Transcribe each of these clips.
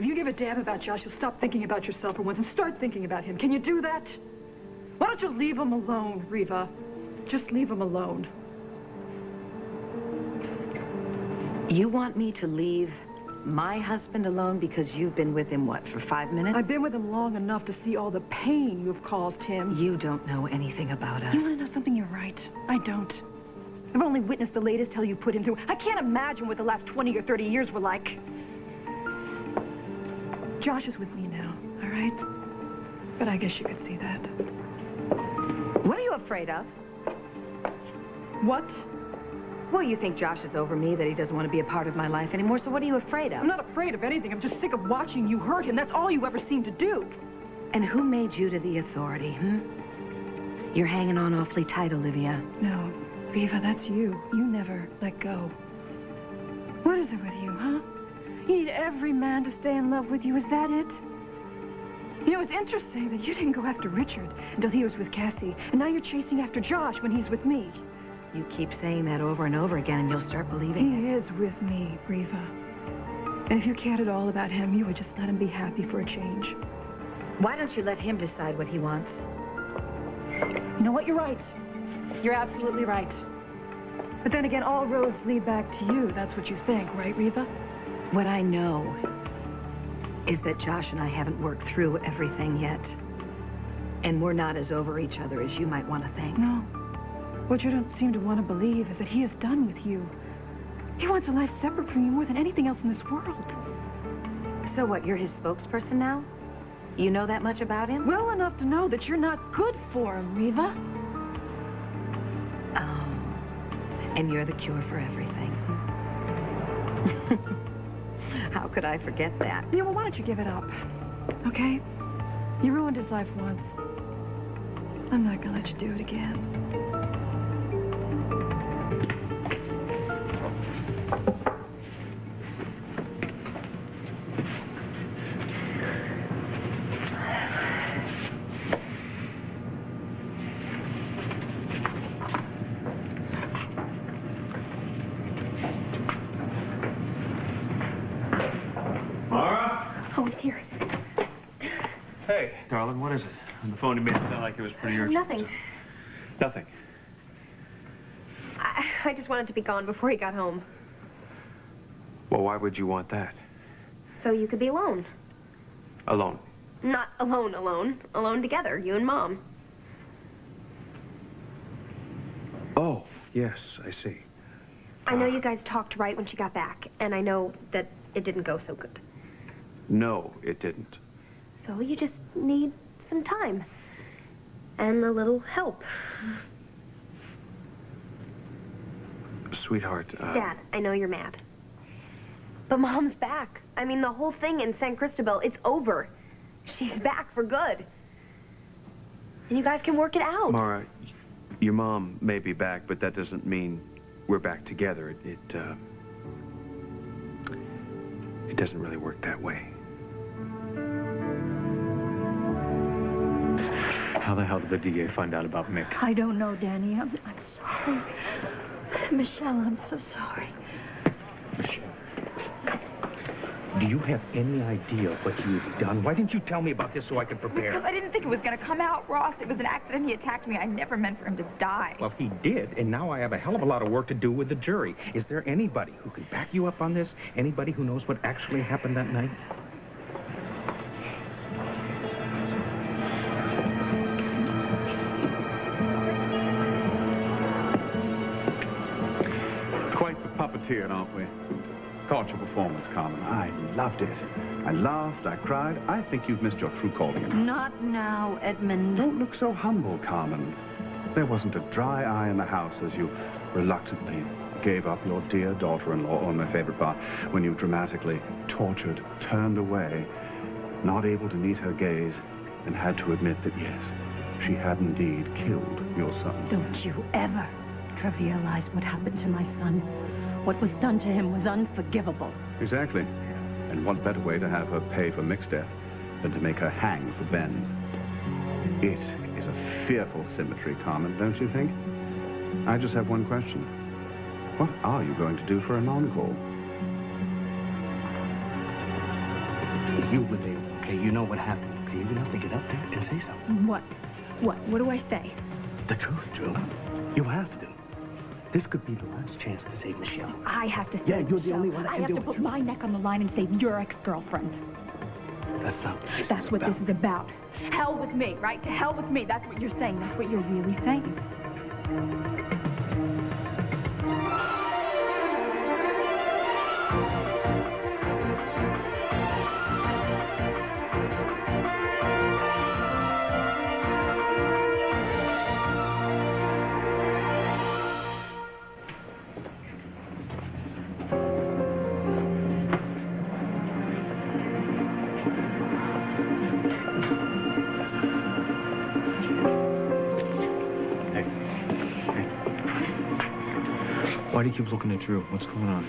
If you give a damn about Josh, you'll stop thinking about yourself for once and start thinking about him. Can you do that? Why don't you leave him alone, Reva? Just leave him alone. You want me to leave my husband alone because you've been with him, what, for 5 minutes? I've been with him long enough to see all the pain you've caused him. You don't know anything about us. You want to know something? You're right. I don't. I've only witnessed the latest hell you put him through. I can't imagine what the last 20 or 30 years were like. Josh is with me now, all right? But I guess you could see that. What are you afraid of? What? Well, you think Josh is over me, that he doesn't want to be a part of my life anymore, so what are you afraid of? I'm not afraid of anything. I'm just sick of watching you hurt him. That's all you ever seem to do. And who made you to the authority, You're hanging on awfully tight, Olivia. No, Reva, that's you. You never let go. What is it with you, huh? You need every man to stay in love with you. Is that it? You know, it's interesting that you didn't go after Richard until he was with Cassie, and now you're chasing after Josh when he's with me. You keep saying that over and over again, and you'll start believing it. He is with me, Reva. And if you cared at all about him, you would just let him be happy for a change. Why don't you let him decide what he wants? You know what? You're right. You're absolutely right. But then again, all roads lead back to you. That's what you think, right, Reva? What I know is that Josh and I haven't worked through everything yet. And we're not as over each other as you might want to think. No. What you don't seem to want to believe is that he is done with you. He wants a life separate from you more than anything else in this world. So what, you're his spokesperson now? You know that much about him? Well enough to know that you're not good for him, Reva. Oh, and you're the cure for everything. How could I forget that? Yeah, well, why don't you give it up, okay? You ruined his life once. I'm not gonna let you do it again. Oh, he's here. Hey, darling, what is it? On the phone, you made it sound like it was pretty urgent. Nothing. Nothing. I just wanted to be gone before he got home. Well, why would you want that? So you could be alone. Alone? Not alone, alone. Alone together, you and Mom. Oh, yes, I see. I know you guys talked right when she got back, and I know that it didn't go so good. No, it didn't. So you just need some time. And a little help. Sweetheart, Dad, I know you're mad. But Mom's back. I mean, the whole thing in San Cristobal, it's over. She's back for good. And you guys can work it out. Mara, your mom may be back, but that doesn't mean we're back together. It doesn't really work that way. How the hell did the DA find out about Mick? I don't know, Danny. I'm sorry. Michelle, I'm so sorry. Michelle, do you have any idea what you've done? Why didn't you tell me about this so I could prepare? Because I didn't think it was going to come out, Ross. It was an accident. He attacked me. I never meant for him to die. Well, he did, and now I have a hell of a lot of work to do with the jury. Is there anybody who can back you up on this? Anybody who knows what actually happened that night? Puppeteered, aren't we? Caught your performance, Carmen. I loved it. I laughed, I cried. I think you've missed your true calling. Not now, Edmund. Don't look so humble, Carmen. There wasn't a dry eye in the house as you reluctantly gave up your dear daughter-in-law, or my favorite part, when you dramatically tortured, turned away, not able to meet her gaze, and had to admit that, yes, she had indeed killed your son. Don't you ever trivialize what happened to my son. What was done to him was unforgivable. Exactly. And what better way to have her pay for Mick's death than to make her hang for Ben's? It is a fearful symmetry, Carmen, don't you think? I just have one question. What are you going to do for an encore? You were there, okay? You know what happened, okay? You're gonna have to get up there and say something. What? What? What do I say? The truth, Drew. You have to. This could be the last chance to save Michelle. I have to save Yeah, you're the Michelle. only one that I can have do to it, put Drew. my neck on the line and save your ex-girlfriend. That's not what this That's is what about. this is about. Hell with me, right? To hell with me. That's what you're saying. That's what you're really saying. Why do you keep looking at Drew? What's going on?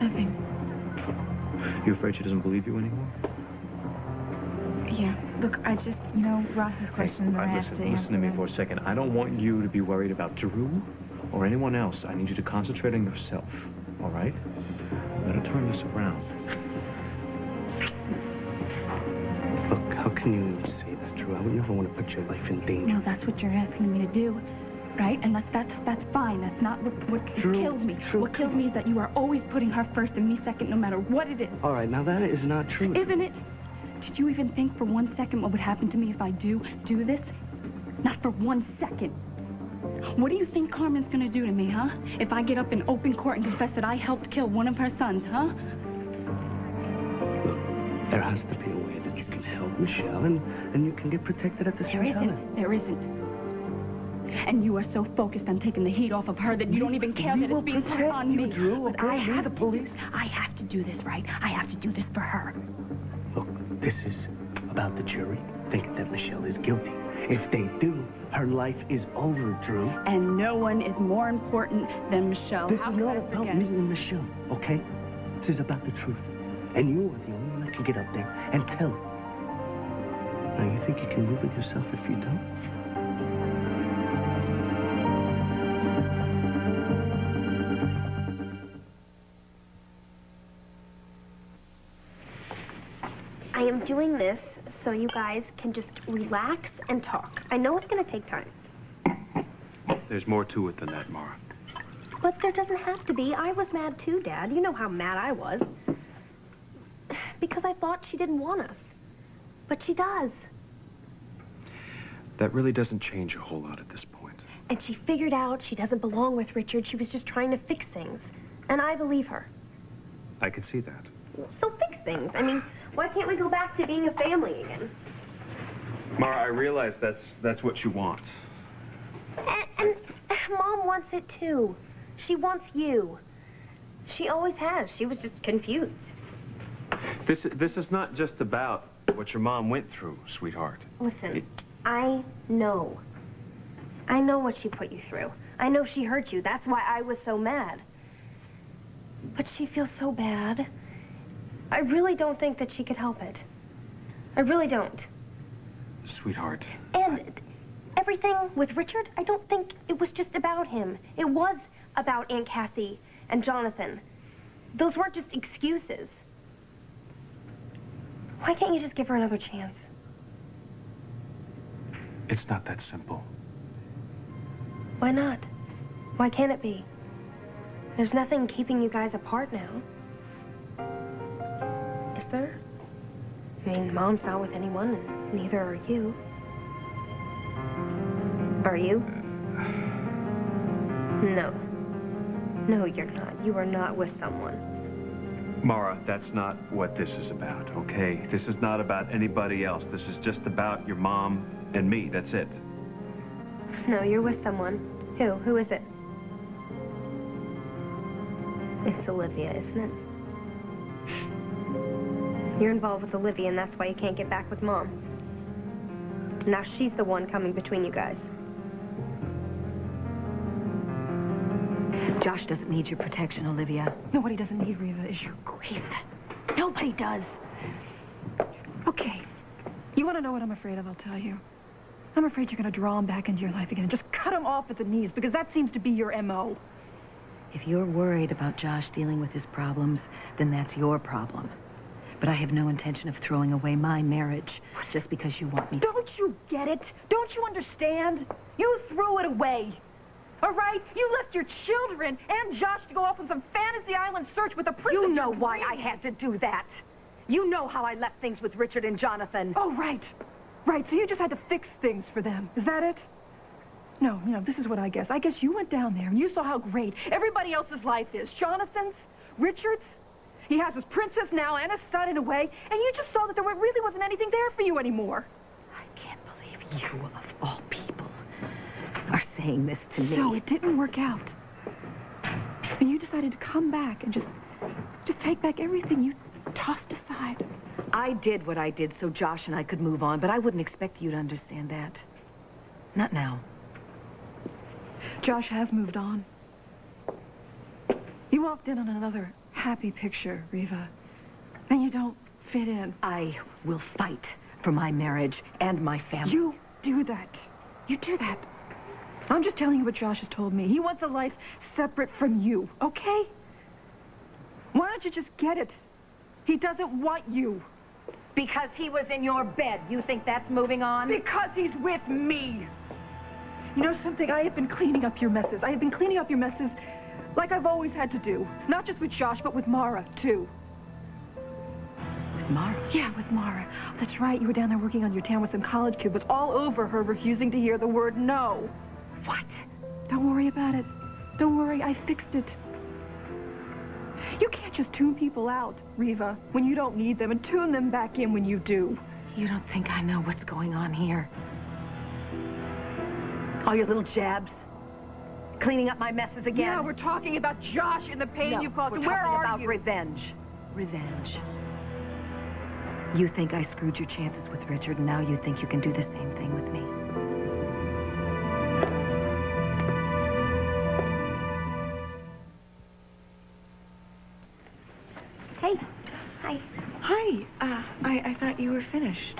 Nothing. You afraid she doesn't believe you anymore? Yeah, look, I just, you know, Ross's questions Hey, I have to listen answer to me them. for a second. I don't want you to be worried about Drew or anyone else. I need you to concentrate on yourself, all right? I'm gonna turn this around. Look, how can you say that, Drew? I would never want to put your life in danger. No, that's what you're asking me to do, right? And that's fine. That's not what kills me. True. What kills me is that you are always putting her first and me second, no matter what it is. All right, now that is not true. Isn't it? Did you even think for 1 second what would happen to me if I do this? Not for 1 second. What do you think Carmen's gonna do to me, huh? If I get up in open court and confess that I helped kill one of her sons, huh? There has to be a way that you can help Michelle and you can get protected at the same time. There isn't. And you are so focused on taking the heat off of her that you don't even care that it's being put on me. Drew, But okay? I You're have the to police. I have to do this, right? I have to do this for her. Look, this is about the jury thinking that Michelle is guilty. If they do, her life is over, Drew. And no one is more important than Michelle. This How is could not I about forget? me and Michelle, okay? This is about the truth. And you are the only one that can get up there and tell it. Now, you think you can live with yourself if you don't? I am doing this so you guys can just relax and talk. I know it's going to take time. There's more to it than that, Mara. But there doesn't have to be. I was mad too, Dad. You know how mad I was. Because I thought she didn't want us. But she does. That really doesn't change a whole lot at this point. And she figured out she doesn't belong with Richard. She was just trying to fix things. And I believe her. I can see that. So fix things. I mean, why can't we go back to being a family again? Mara, I realize that's what you want. And Mom wants it too. She wants you. She always has. She was just confused. This is not just about what your mom went through, sweetheart. Listen, I know. I know what she put you through. I know she hurt you. That's why I was so mad. But she feels so bad. I really don't think that she could help it. I really don't. Sweetheart. And everything with Richard, I don't think it was just about him. It was about Aunt Cassie and Jonathan. Those weren't just excuses. Why can't you just give her another chance? It's not that simple. Why not? Why can't it be? There's nothing keeping you guys apart now. Is there? I mean, Mom's not with anyone, and neither are you. Are you? No. No, you're not. You are not with someone. Mara, that's not what this is about, okay? This is not about anybody else. This is just about your mom and me. That's it. No, you're with someone. Who? Who is it? It's Olivia, isn't it? You're involved with Olivia, and that's why you can't get back with Mom. Now she's the one coming between you guys. Josh doesn't need your protection, Olivia. No, what he doesn't need, Reva, is your grief. Nobody does. Okay. You want to know what I'm afraid of? I'll tell you. I'm afraid you're going to draw him back into your life again and just cut him off at the knees, because that seems to be your M.O. If you're worried about Josh dealing with his problems, then that's your problem. But I have no intention of throwing away my marriage just because you want me to. Don't you get it? Don't you understand? You threw it away. All right? You left your children and Josh to go off on some fantasy island search with a prince. You know why I had to do that. You know how I left things with Richard and Jonathan. Oh, right. Right, so you just had to fix things for them. Is that it? No, this is what I guess. I guess you went down there and you saw how great everybody else's life is. Jonathan's, Richard's. He has his princess now and his son in a way, and you just saw that there really wasn't anything there for you anymore. I can't believe you, of all people, are saying this to me. So it didn't work out. And you decided to come back and just take back everything you tossed aside. I did what I did so Josh and I could move on, but I wouldn't expect you to understand that. Not now. Josh has moved on. You walked in on another happy picture, Reva. And you don't fit in. I will fight for my marriage and my family. You do that. You do that. I'm just telling you what Josh has told me. He wants a life separate from you, okay? Why don't you just get it? He doesn't want you. Because he was in your bed. You think that's moving on? Because he's with me. You know something? I have been cleaning up your messes. I have been cleaning up your messes like I've always had to do. Not just with Josh, but with Mara, too. With Mara? Yeah, with Mara. Oh, that's right. You were down there working on your tan with some college kid. It was all over her refusing to hear the word no. What? Don't worry about it. Don't worry. I fixed it. You can't just tune people out, Reva, when you don't need them, and tune them back in when you do. You don't think I know what's going on here? All your little jabs? Cleaning up my messes again? Yeah, we're talking about Josh and the pain No, you've caused. we're Where talking are about you? revenge. Revenge. You think I screwed your chances with Richard, and now you think you can do the same thing with me. Hey. Hi. Hi. I thought you were finished.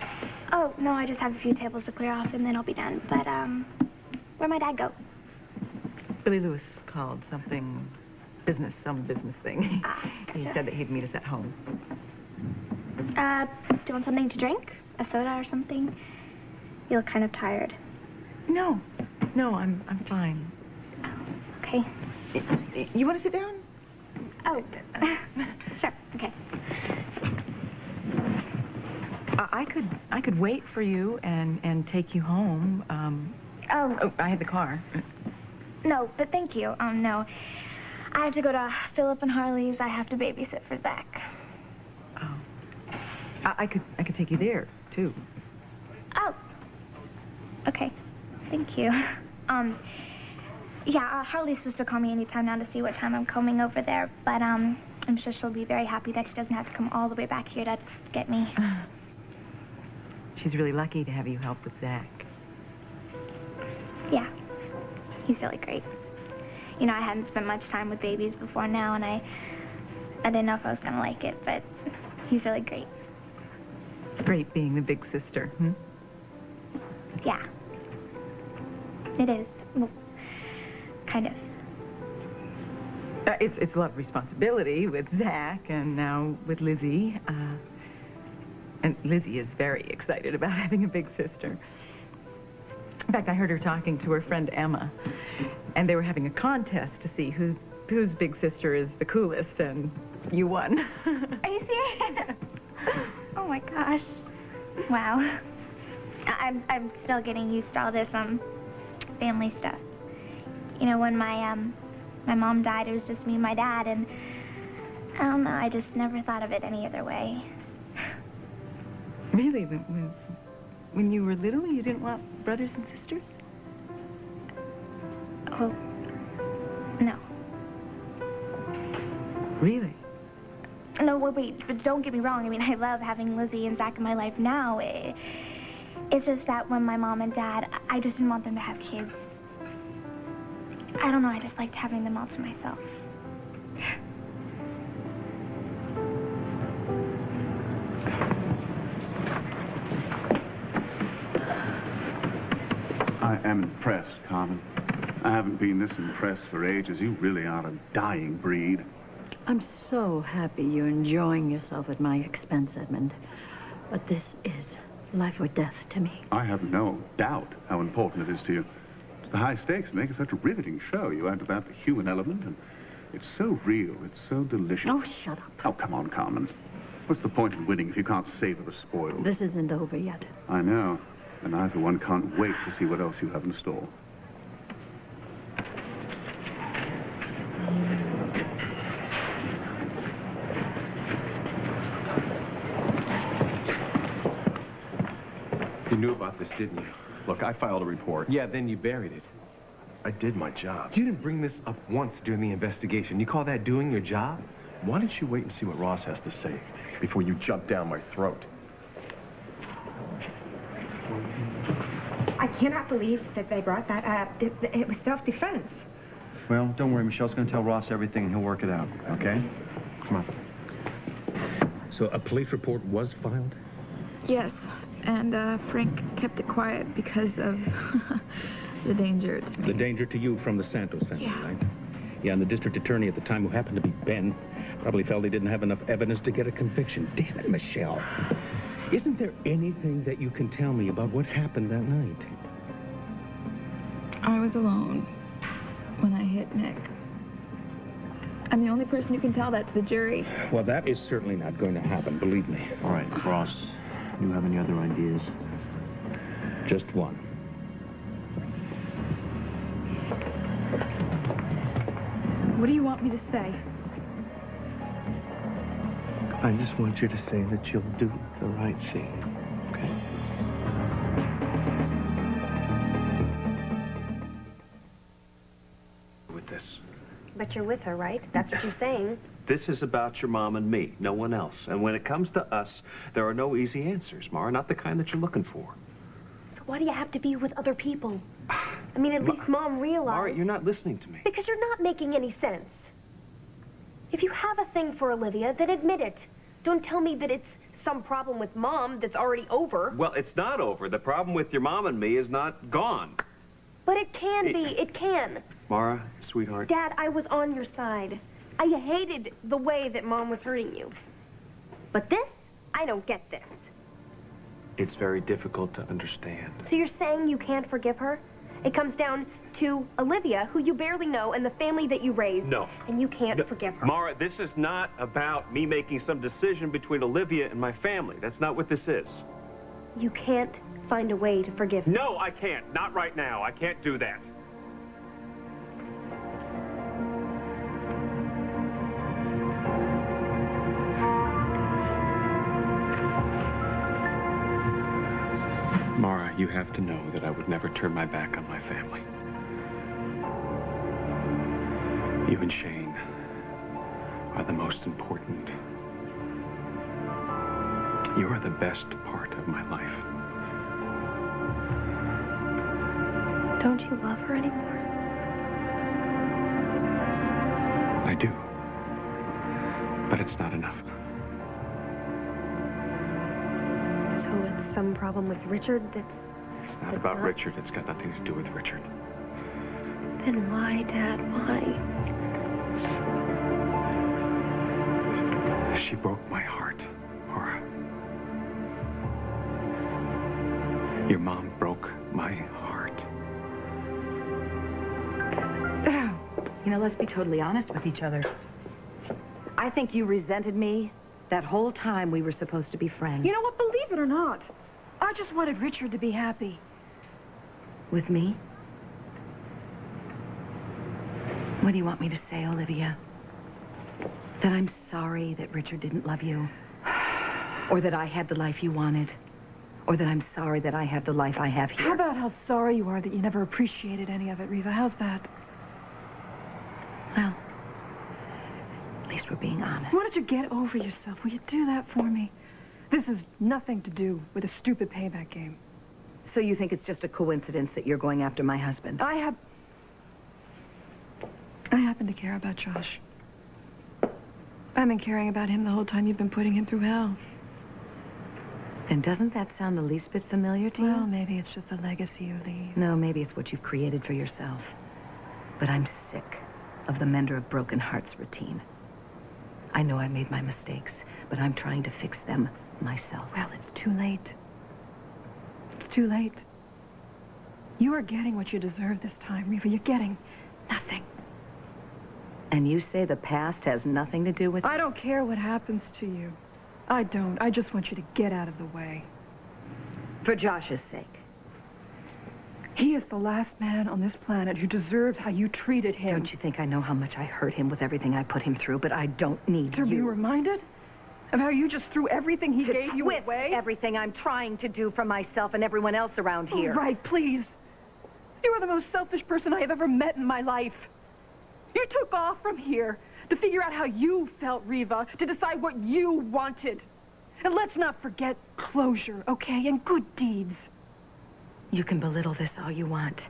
Oh, no, I just have a few tables to clear off, and then I'll be done. But, where'd my dad go? Billy Lewis called something some business thing. Gotcha. He said that he'd meet us at home. Do you want something to drink? A soda or something? You look kind of tired. No, I'm fine. Okay. You want to sit down? Oh, sure, okay. I could wait for you and take you home. Oh, I had the car. no, but thank you. No. I have to go to Philip and Harley's. I have to babysit for Zach. Oh. I could take you there, too. Oh. Okay. Thank you. Yeah, Harley's supposed to call me anytime now to see what time I'm coming over there, but, I'm sure she'll be very happy that she doesn't have to come all the way back here to get me. She's really lucky to have you help with Zach. Yeah. He's really great. You know, I hadn't spent much time with babies before now, and I didn't know if I was gonna like it, but he's really great. Great being the big sister, hmm? Yeah. It is. Well, kind of. It's a lot of responsibility with Zach and now with Lizzie. And Lizzie is very excited about having a big sister. In fact, I heard her talking to her friend Emma, and they were having a contest to see whose big sister is the coolest, and you won. Are you serious? Oh my gosh. Wow. I'm still getting used to all this family stuff. You know, when my mom died, it was just me and my dad, and I don't know, I just never thought of it any other way. Really? When you were little, you didn't want brothers and sisters? Oh, no. Really? No, wait, but don't get me wrong. I mean, I love having Lizzie and Zach in my life now. It's just that when my mom and dad, I just didn't want them to have kids. I don't know, I just liked having them all to myself. I am impressed, Carmen. I haven't been this impressed for ages. You really are a dying breed. I'm so happy you're enjoying yourself at my expense, Edmund. But this is life or death to me. I have no doubt how important it is to you. The high stakes make it such a riveting show. You add to that the human element, and it's so real, it's so delicious. Oh, shut up. Oh, come on, Carmen. What's the point in winning if you can't savor the spoils? This isn't over yet. I know, and I, for one, can't wait to see what else you have in store. You knew about this, didn't you? Look, I filed a report. Yeah, then you buried it. I did my job. You didn't bring this up once during the investigation. You call that doing your job? Why don't you wait and see what Ross has to say before you jump down my throat? I cannot believe that they brought that up. It was self-defense. Well, don't worry. Michelle's going to tell Ross everything, and he'll work it out, okay? Come on. So a police report was filed? Yes, and Frank kept it quiet because of the danger it's made. The danger to you from the Santos family, Yeah. right? Yeah, and the district attorney at the time, who happened to be Ben, probably felt he didn't have enough evidence to get a conviction. Damn it, Michelle. Isn't there anything that you can tell me about what happened that night? I was alone when I hit Nick. I'm the only person who can tell that to the jury. Well, that is certainly not going to happen, believe me. All right, Ross, do you have any other ideas? Just one. What do you want me to say? I just want you to say that you'll do the right thing, okay? With this. But you're with her, right? That's what you're saying. This is about your mom and me, no one else. And when it comes to us, there are no easy answers, Mara, not the kind that you're looking for. So why do you have to be with other people? I mean, at least Mom realized... Mara, you're not listening to me. Because you're not making any sense. If you have a thing for Olivia, then admit it. Don't tell me that it's some problem with Mom that's already over. Well, it's not over. The problem with your mom and me is not gone. But it can be. It can. Mara, sweetheart. Dad, I was on your side. I hated the way that Mom was hurting you. But this, I don't get this. It's very difficult to understand. So you're saying you can't forgive her? It comes down to Olivia, who you barely know, and the family that you raised. No. And you can't forgive her. Mara, this is not about me making some decision between Olivia and my family. That's not what this is. You can't find a way to forgive her. No, I can't. Not right now. I can't do that. Mara, you have to know that I would never turn my back on my family. You and Shane are the most important. You are the best part of my life. Don't you love her anymore? I do. But it's not enough. So it's some problem with Richard that's... It's not about Richard. It's got nothing to do with Richard. Then why, Dad? Why? She broke my heart, Mara. Your mom broke my heart. You know, let's be totally honest with each other. I think you resented me that whole time we were supposed to be friends. You know what? Believe it or not, I just wanted Richard to be happy. With me? What do you want me to say, Olivia? That I'm sorry that Richard didn't love you? Or that I had the life you wanted? Or that I'm sorry that I have the life I have here? How about how sorry you are that you never appreciated any of it, Reva? How's that? Well, at least we're being honest. Why don't you get over yourself? Will you do that for me? This has nothing to do with a stupid payback game. So you think it's just a coincidence that you're going after my husband? I happen to care about Josh. I've been caring about him the whole time you've been putting him through hell. Then doesn't that sound the least bit familiar to you? Well, maybe it's just a legacy you leave. No, maybe it's what you've created for yourself. But I'm sick of the mender of broken hearts routine. I know I made my mistakes, but I'm trying to fix them myself. Well, it's too late. It's too late. You are getting what you deserve this time, Reva. You're getting nothing. And you say the past has nothing to do with I this? don't care what happens to you. I don't. I just want you to get out of the way. For Josh's sake. He is the last man on this planet who deserves how you treated him. Don't you think I know how much I hurt him with everything I put him through, but I don't need to be reminded of how you just threw everything he gave you away? Everything I'm trying to do for myself and everyone else around here. Oh, right, please. You are the most selfish person I have ever met in my life. You took off from here to figure out how you felt, Reva, to decide what you wanted. And let's not forget closure, okay, and good deeds. You can belittle this all you want.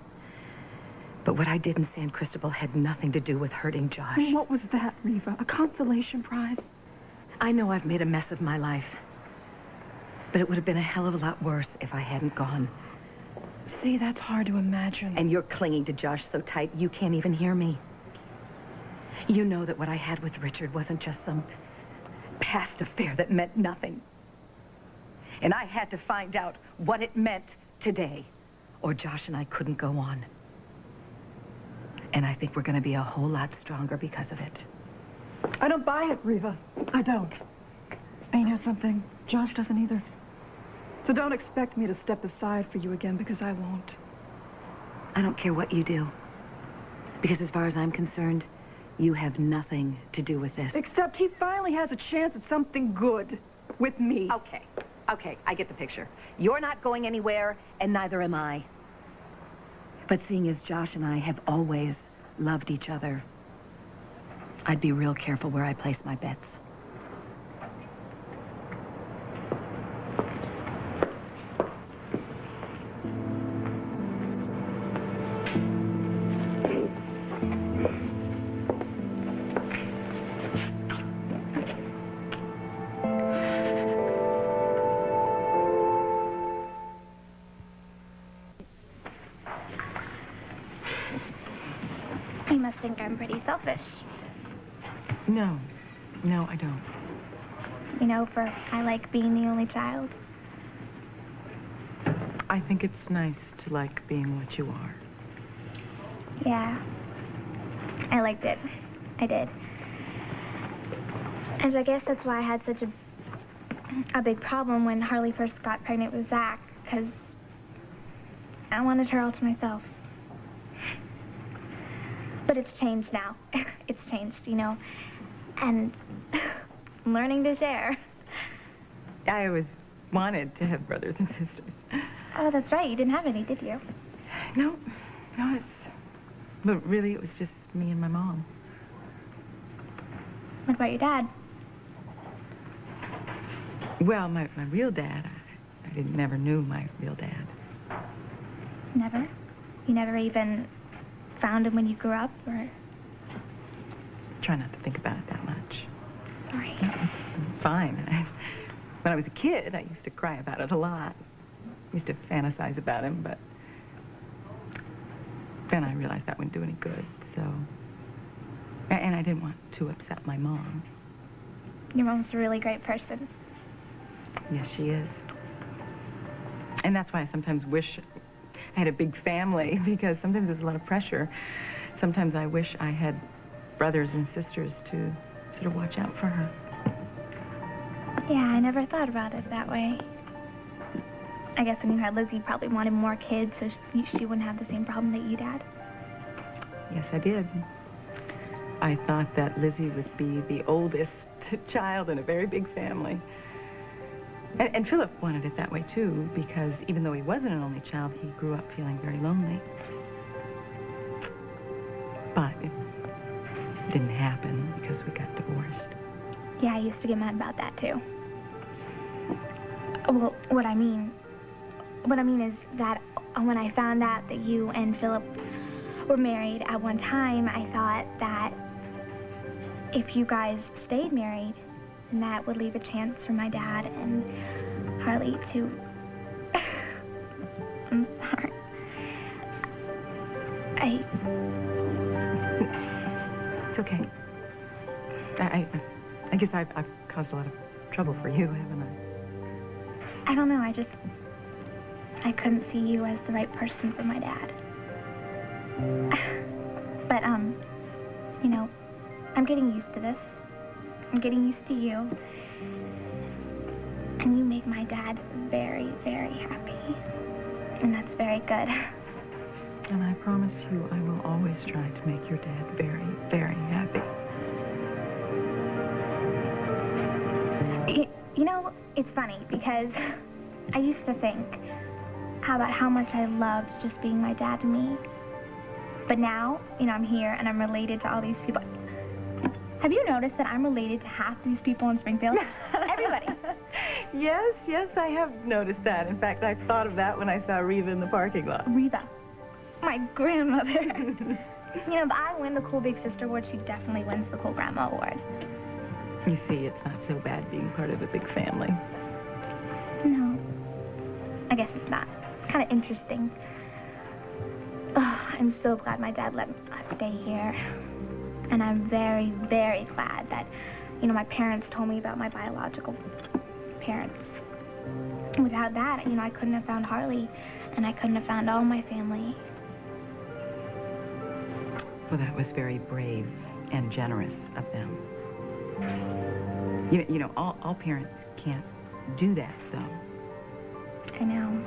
But what I did in San Cristobal had nothing to do with hurting Josh. And what was that, Reva? A consolation prize? I know I've made a mess of my life. But it would have been a hell of a lot worse if I hadn't gone. See, that's hard to imagine. And you're clinging to Josh so tight you can't even hear me. You know that what I had with Richard wasn't just some past affair that meant nothing. And I had to find out what it meant today, or Josh and I couldn't go on. And I think we're going to be a whole lot stronger because of it. I don't buy it, Reva. I don't. And you know something? Josh doesn't either. So don't expect me to step aside for you again, because I won't. I don't care what you do. Because as far as I'm concerned, you have nothing to do with this. Except he finally has a chance at something good with me. Okay, I get the picture. You're not going anywhere, and neither am I. But seeing as Josh and I have always loved each other, I'd be real careful where I place my bets. You must think I'm pretty selfish. No, I don't. You know, I like being the only child. I think it's nice to like being what you are. Yeah. I liked it. I did. And I guess that's why I had such a big problem when Harley first got pregnant with Zach, because I wanted her all to myself. But it's changed now. It's changed, you know. And I'm learning to share. I always wanted to have brothers and sisters. Oh, that's right. You didn't have any, did you? No, but really it was just me and my mom. What about your dad? Well, my real dad, I never knew my real dad. Never? You never even found him when you grew up, or? Try not to think about it that much. Sorry. No, it's fine. When I was a kid, I used to cry about it a lot. I used to fantasize about him, but then I realized that wouldn't do any good, so. And I didn't want to upset my mom. Your mom's a really great person. Yes, she is. And that's why I sometimes wish I had a big family, because sometimes there's a lot of pressure. Sometimes I wish I had brothers and sisters to sort of watch out for her. Yeah, I never thought about it that way. I guess when you had Lizzie, you probably wanted more kids, so she wouldn't have the same problem that you'd had. Yes, I did. I thought that Lizzie would be the oldest child in a very big family. And Philip wanted it that way, too, because even though he wasn't an only child, he grew up feeling very lonely. But it didn't happen because we got divorced. Yeah, I used to get mad about that, too. Well, what I mean is that when I found out that you and Philip were married at one time, I thought that if you guys stayed married, then that would leave a chance for my dad and Harley to... I'm sorry. It's okay. I guess I've caused a lot of trouble for you, haven't I? I don't know, I couldn't see you as the right person for my dad. But, you know, I'm getting used to this. I'm getting used to you. And you make my dad very, very happy. And that's very good. And I promise you I will always try to make your dad very, very happy. You know, it's funny because I used to think about how much I loved just being my dad and me. But now, you know, I'm here and I'm related to all these people. Have you noticed that I'm related to half these people in Springfield? Everybody. Yes, I have noticed that. In fact, I thought of that when I saw Reva in the parking lot. Reva. My grandmother. You know, if I win the Cool Big Sister Award, she definitely wins the Cool Grandma Award. You see, it's not so bad being part of a big family. No. I guess it's not. It's kind of interesting. Oh, I'm so glad my dad let us stay here. And I'm very, very glad that, you know, my parents told me about my biological parents. Without that, you know, I couldn't have found Harley, and I couldn't have found all my family. Well, that was very brave and generous of them. You know, all parents can't do that, though. I know.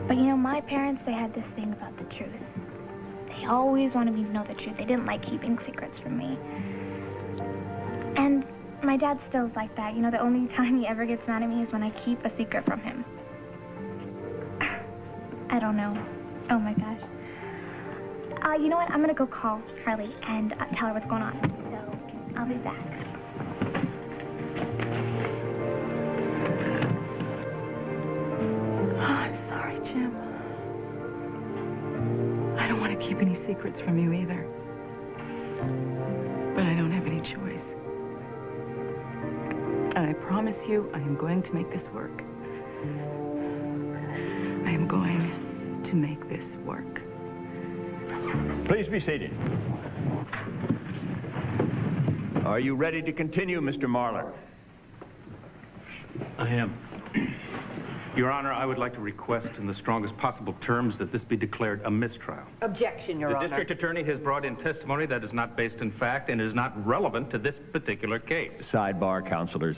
But, you know, my parents, they had this thing about the truth. They always wanted me to know the truth. They didn't like keeping secrets from me. And my dad still's like that. You know, the only time he ever gets mad at me is when I keep a secret from him. I don't know. Oh, my gosh. You know what? I'm going to go call Harley and tell her what's going on. So, I'll be back. Oh, I'm sorry, Jim. I don't want to keep any secrets from you either. But I don't have any choice. And I promise you, I am going to make this work. I am going to make this work. Please be seated. Are you ready to continue, Mr. Marler? I am. Your Honor, I would like to request in the strongest possible terms that this be declared a mistrial. Objection, Your Honor. The district attorney has brought in testimony that is not based in fact and is not relevant to this particular case. Sidebar, counselors.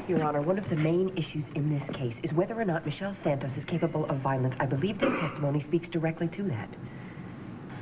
Your Honor, one of the main issues in this case is whether or not Michelle Santos is capable of violence. I believe this testimony speaks directly to that.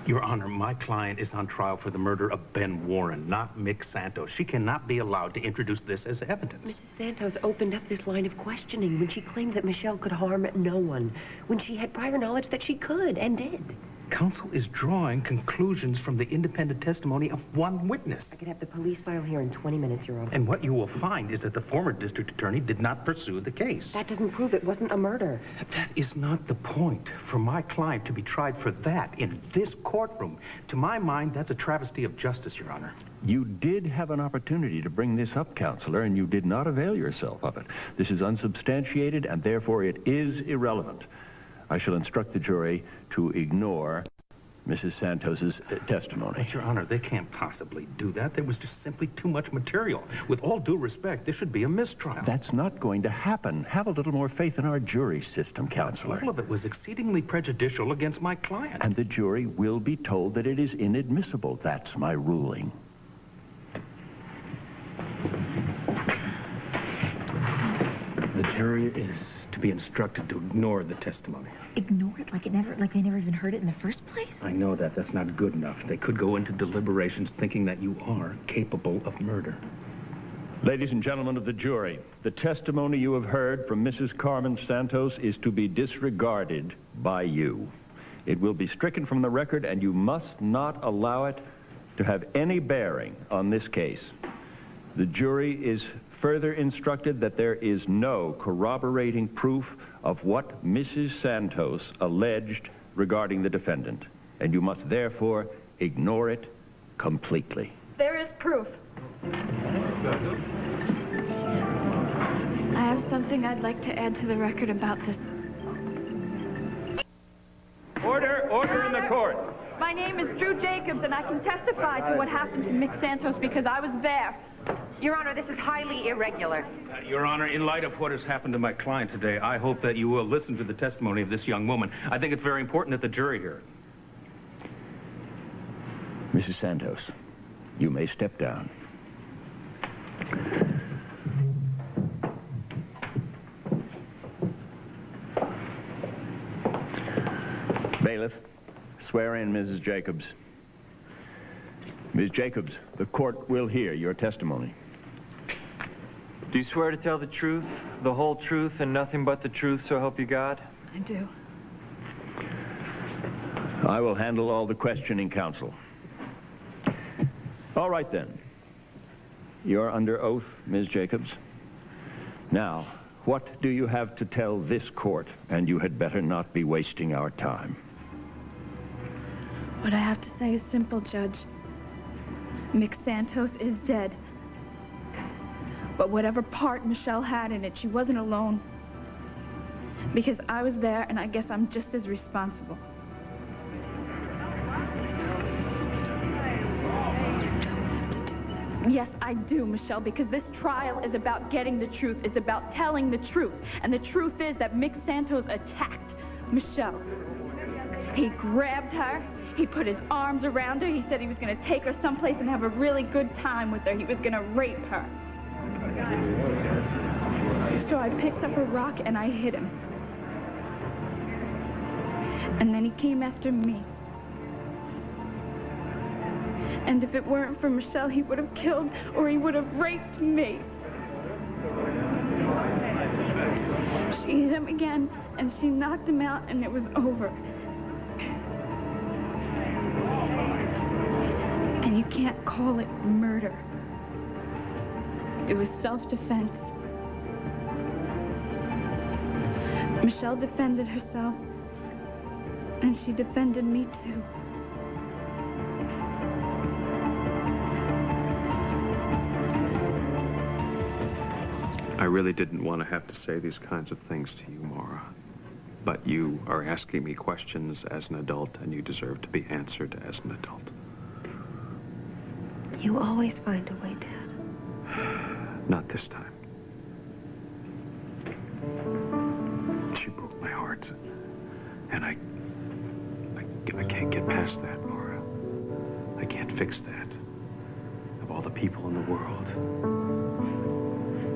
Your Honor, my client is on trial for the murder of Ben Warren, not Mick Santos. She cannot be allowed to introduce this as evidence. Mrs. Santos opened up this line of questioning when she claimed that Michelle could harm no one, when she had prior knowledge that she could and did. Counsel is drawing conclusions from the independent testimony of one witness. I could have the police file here in 20 minutes, Your Honor. And what you will find is that the former district attorney did not pursue the case. That doesn't prove it wasn't a murder. That is not the point. For my client to be tried for that in this courtroom, to my mind, that's a travesty of justice, Your Honor. You did have an opportunity to bring this up, counselor, and you did not avail yourself of it. This is unsubstantiated, and therefore it is irrelevant. I shall instruct the jury to ignore Mrs. Santos's testimony. But, Your Honor, they can't possibly do that. There was just simply too much material. With all due respect, this should be a mistrial. That's not going to happen. Have a little more faith in our jury system, counselor. All of it was exceedingly prejudicial against my client. And the jury will be told that it is inadmissible. That's my ruling. The jury is to be instructed to ignore the testimony. Ignore it like they never even heard it in the first place? I know that. That's not good enough. They could go into deliberations thinking that you are capable of murder. Ladies and gentlemen of the jury, the testimony you have heard from Mrs. Carmen Santos is to be disregarded by you. It will be stricken from the record, and you must not allow it to have any bearing on this case. The jury is further instructed that there is no corroborating proof of what Mrs. Santos alleged regarding the defendant, and you must therefore ignore it completely. There is proof. I have something I'd like to add to the record about this. Order in the court. My name name is Drew Jacobs, and I can testify to what happened to Mick Santos because I was there. Your Honor, this is highly irregular. Your Honor, in light of what has happened to my client today, I hope that you will listen to the testimony of this young woman. I think it's very important that the jury hear it. Mrs. Santos, you may step down. Bailiff, swear in Mrs. Jacobs. Ms. Jacobs, the court will hear your testimony. Do you swear to tell the truth, the whole truth, and nothing but the truth, so help you God? I do. I will handle all the questioning, counsel. All right, then. You're under oath, Ms. Jacobs. Now, what do you have to tell this court? And you had better not be wasting our time. What I have to say is simple, Judge. Mick Santos is dead. But whatever part Michelle had in it, she wasn't alone. Because I was there, and I guess I'm just as responsible. Yes, I do, Michelle, because this trial is about getting the truth. It's about telling the truth. And the truth is that Mick Santos attacked Michelle. He grabbed her. He put his arms around her. He said he was going to take her someplace and have a really good time with her. He was going to rape her. So I picked up a rock and I hit him. And then he came after me. And if it weren't for Michelle, he would have killed or he would have raped me. She hit him again and she knocked him out and it was over. And you can't call it murder. It was self-defense. Michelle defended herself, and she defended me too. I really didn't want to have to say these kinds of things to you, Maura. But you are asking me questions as an adult, and you deserve to be answered as an adult. You always find a way, Dad. Not this time. She broke my heart. And I can't get past that, Maura. I can't fix that. Of all the people in the world,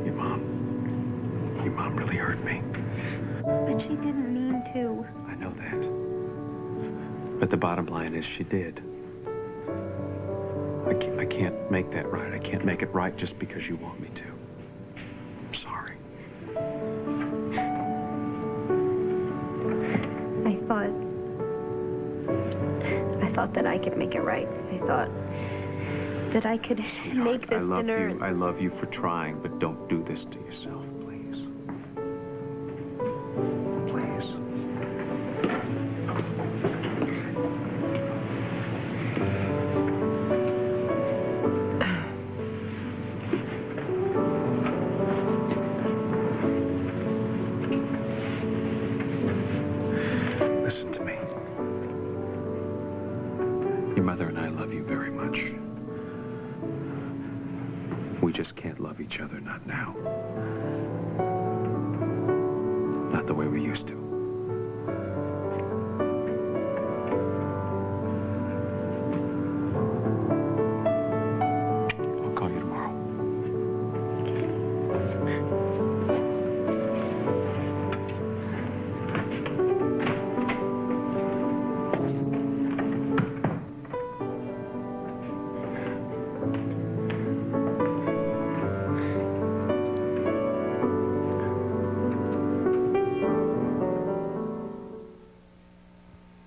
your mom really hurt me. But she didn't mean to. I know that. But the bottom line is she did. I can't make that right. I can't make it right just because you want me to. I'm sorry. I thought that I could make it right. I thought that I could make this dinner. I love you for trying, but don't do this to yourself, please. Please. Listen to me. Your mother and I love you very much. We just can't love each other, not now. Not the way we used to. I'll call you tomorrow.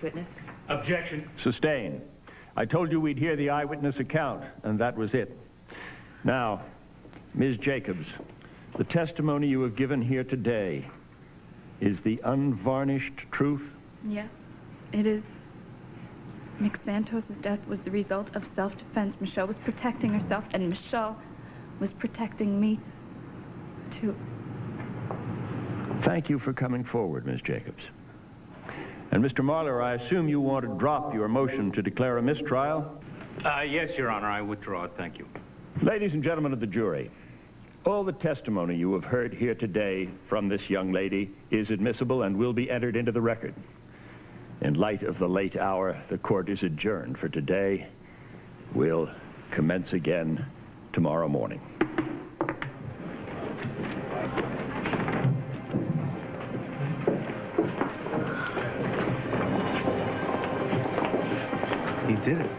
Witness? Objection. Sustained. I told you we'd hear the eyewitness account, and that was it. Now, Ms. Jacobs, the testimony you have given here today is the unvarnished truth? Yes, it is. Mick Santos' death was the result of self-defense. Michelle was protecting herself, and Michelle was protecting me, too. Thank you for coming forward, Ms. Jacobs. And Mr. Marler, I assume you want to drop your motion to declare a mistrial? Yes, Your Honor, I withdraw it. Thank you. Ladies and gentlemen of the jury, all the testimony you have heard here today from this young lady is admissible and will be entered into the record. In light of the late hour, the court is adjourned for today. We'll commence again tomorrow morning. He did it.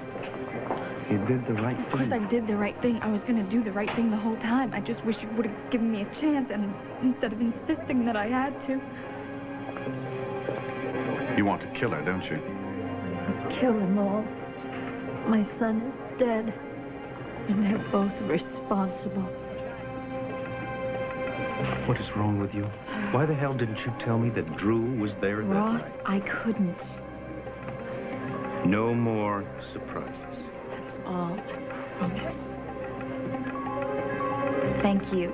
He did the right thing. Of course I did the right thing. I was going to do the right thing the whole time. I just wish you would have given me a chance and instead of insisting that I had to. You want to kill her, don't you? Kill them all. My son is dead, and they're both responsible. What is wrong with you? Why the hell didn't you tell me that Drew was there that Ross, night? I couldn't. No more surprises. That's all, I promise. Thank you.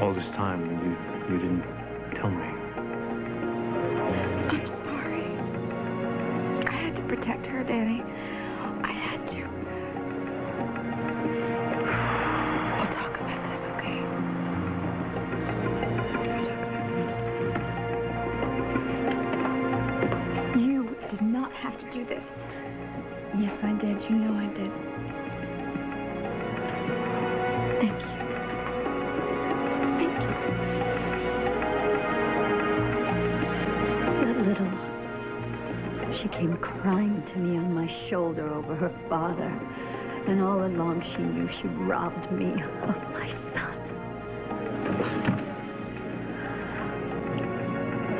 All this time, you didn't tell me. I'm sorry. I had to protect her, Danny. I had to. We'll talk about this, okay? You did not have to do this. Yes, I did. You know I did. Thank you. She came crying to me on my shoulder over her father. And all along she knew she robbed me of my son.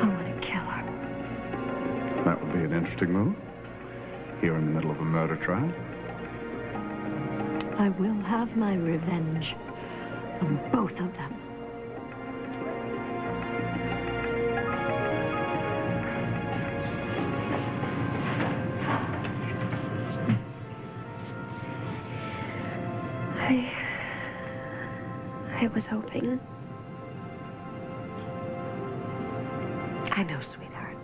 I want to kill her. That would be an interesting move. Here in the middle of a murder trial. I will have my revenge on both of them. I was hoping. I know, sweetheart.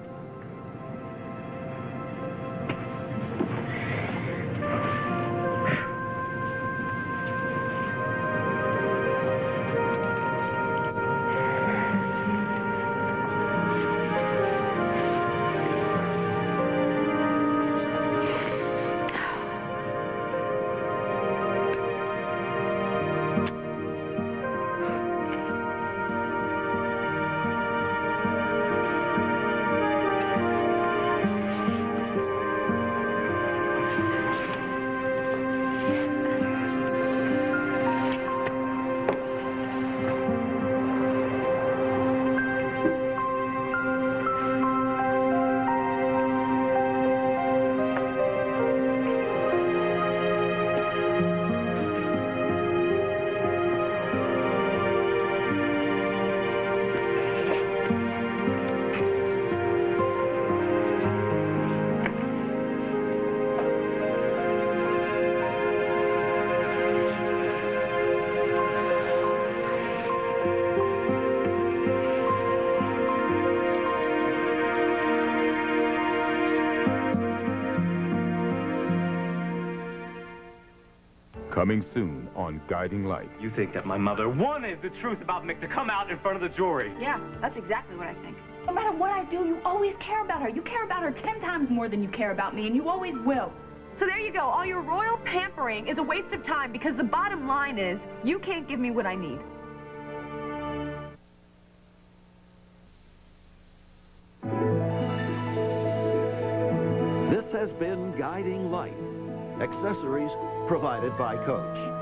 Coming soon on Guiding Light. You think that my mother wanted the truth about Mick to come out in front of the jury? Yeah, that's exactly what I think. No matter what I do, you always care about her. You care about her 10 times more than you care about me, and you always will. So there you go. All your royal pampering is a waste of time because the bottom line is you can't give me what I need. This has been Guiding Light. Accessories provided by Coach.